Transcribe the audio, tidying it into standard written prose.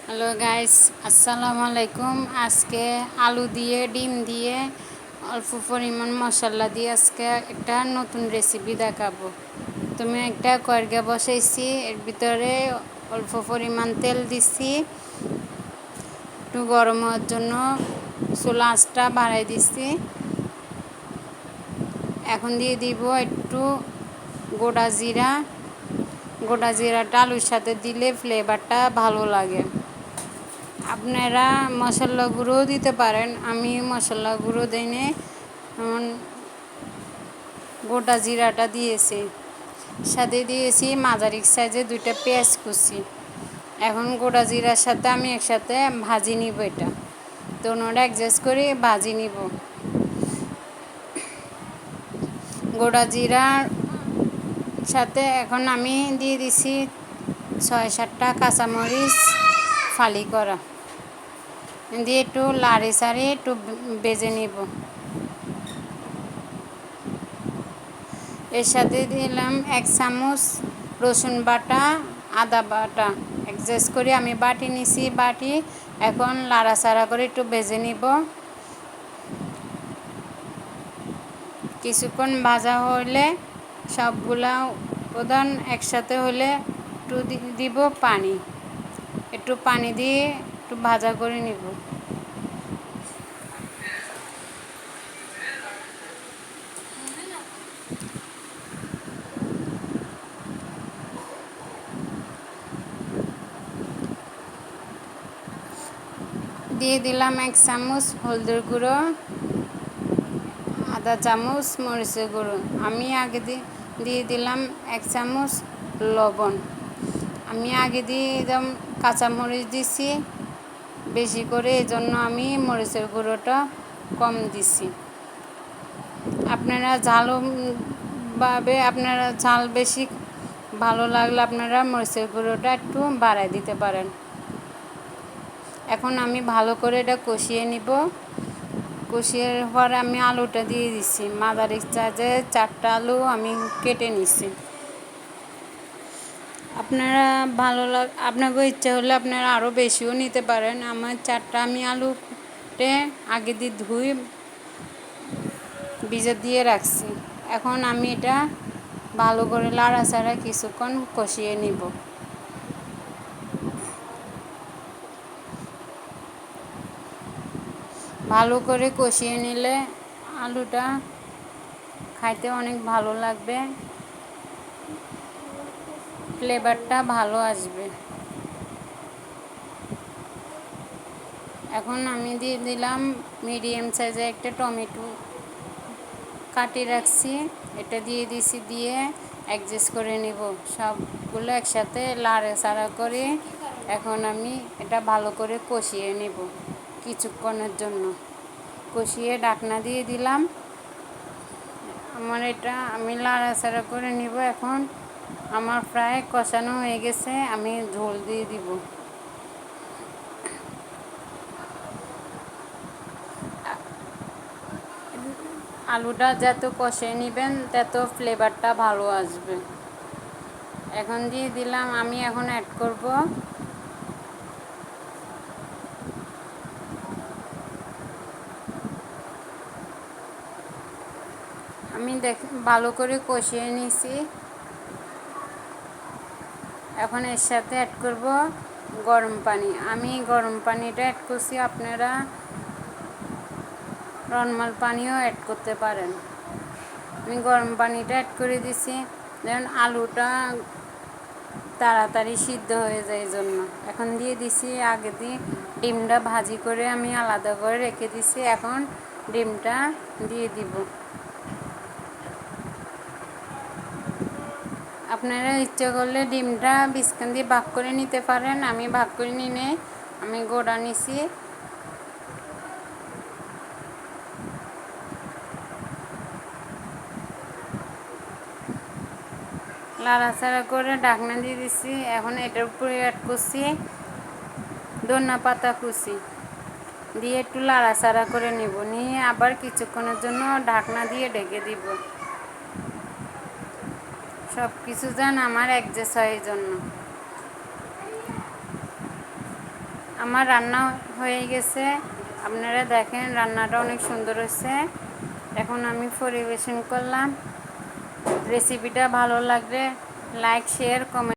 Hello guys, আসসালামু আলাইকুম। আজকে আলু দিয়ে ডিম দিয়ে অল্প পরিমাণ মশলা দিয়ে আজকে একটা নতুন রেসিপি দেখাবো। তুমি একটা কড়াই বসাইছি, এর ভিতরে অল্প পরিমাণ তেল দিছি, একটু গরম হওয়ার জন্য চুলা আঁচটা বাড়াই দিছি। এখন দিয়ে দিব একটু গোটা জিরা। গোটা জিরাটা আলুর সাথে দিলে ফ্লেভারটা ভালো লাগে। আপনারা মশলা গুঁড়োও দিতে পারেন, আমি মশলা গুঁড়ো দিই, এমন গোটা জিরাটা দিয়েছি। সাথে দিয়েছি মাঝারি সাইজে 2টা পেঁয়াজ কুচি। এখন গোটা জিরার সাথে আমি একসাথে ভাজি নিব, এটা দোনোটা অ্যাডজাস্ট করে ভাজি নিব। গোটা জিরার সাথে এখন আমি দিয়ে দিছি 6-7টা কাঁচামরিচ ফালি করা, দিয়ে একটু লাড়ি সাড়ি একটু ভেজে নিব। এর সাথে দিলাম 1 চামচ রসুন বাটা, আদা বাটা অ্যাডজাস্ট করে আমি বাটি নিছি। এখন লাড়াচাড়া করে একটু ভেজে নিব। কিছুক্ষণ ভাজা হলে সবগুলা উপাদান একসাথে হলে একটু দিব পানি, একটু পানি দিয়ে একটু ভাজা করে নিব। দিয়ে দিলাম 1 চামচ হলদের গুঁড়ো, আধা চামচ মরিচের গুঁড়ো। আমি আগে দিয়ে দিলাম 1 চামচ লবণ। আমি আগে দিয়ে একদম কাঁচামরিচ দিছি বেশি করে, এজন্য আমি মরিচের গুঁড়োটা কম দিছি। আপনারা আপনারা ঝাল বেশি ভালো লাগলে আপনারা মরিচের গুঁড়োটা একটু বাড়ায় দিতে পারেন। এখন আমি ভালো করে এটা কষিয়ে নিব। কষিয়ে পরে আমি আলুটা দিয়ে দিচ্ছি। মাঝারি সাইজে 4টা আলু আমি কেটে নিছি। আপনারা আপনাকে ইচ্ছা হলে আপনারা আরও বেশিও নিতে পারেন। আমার 4টা আমি আলুতে আগে দিয়ে ধুই ভিজে দিয়ে রাখছি। এখন আমি এটা ভালো করে লাড়াচাড়া কিছুক্ষণ কষিয়ে নিব। ভালো করে কষিয়ে নিলে আলুটা খাইতে অনেক ভালো লাগবে, ফ্লেভারটা ভালো আসবে। এখন আমি দিয়ে দিলাম মিডিয়াম সাইজের একটা টমেটো কাটি রাখছি, এটা দিয়ে দিছি। দিয়ে অ্যাডজাস্ট করে নিব সবগুলো একসাথে লাড়াচাড়া করে। এখন আমি এটা ভালো করে কষিয়ে নিব কিছুক্ষণের জন্য। কষিয়ে ঢাকনা দিয়ে দিলাম। আমি লাড়াচাড়া করে নিব। এখন আমার প্রায় কষানো হয়ে গেছে, আমি ঝোল দিয়ে দিব। আলুটা যত কষিয়ে নেবেন তত ফ্লেভারটা ভালো আসবে। এখন দিয়ে দিলাম, আমি এখন অ্যাড করব ভালো করে কষিয়ে নিয়েছি। এখন এর সাথে অ্যাড করব গরম পানি। আমি গরম পানিটা অ্যাড করছি, আপনারা নর্মাল পানিও অ্যাড করতে পারেন। আমি গরম পানিটা অ্যাড করে দিছি, যেমন আলুটা তাড়াতাড়ি সিদ্ধ হয়ে যায় এই জন্য। এখন দিয়ে দিছি আগে দিয়ে ডিমটা ভাজি করে আমি আলাদা করে রেখে দিছি। এখন ডিমটা দিয়ে দিব। আপনারা ইচ্ছে করলে ডিমটা বিস্কুট দিয়ে ভাগ করে নিতে পারেন, আমি ভাগ করে নিয়ে আমি গোড়া নিছি। লাড়াচাড়া করে ঢাকনা দিয়ে দিছি। এখন এটার উপরে অ্যাড করছি ধনিয়া পাতা কুচি, দিয়ে একটু লাড়াচাড়া করে নেব। নিয়ে আবার কিছুক্ষণের জন্য ঢাকনা দিয়ে ঢেকে দিব। সব কিছু যেন আমার অ্যাডজাস্ট হয় এই জন্য। আমার রান্না হয়ে গেছে, আপনারা দেখেন রান্নাটা অনেক সুন্দর হয়েছে। এখন আমি পরিবেশন করলাম। রেসিপিটা ভালো লাগলে লাইক শেয়ার কমেন্ট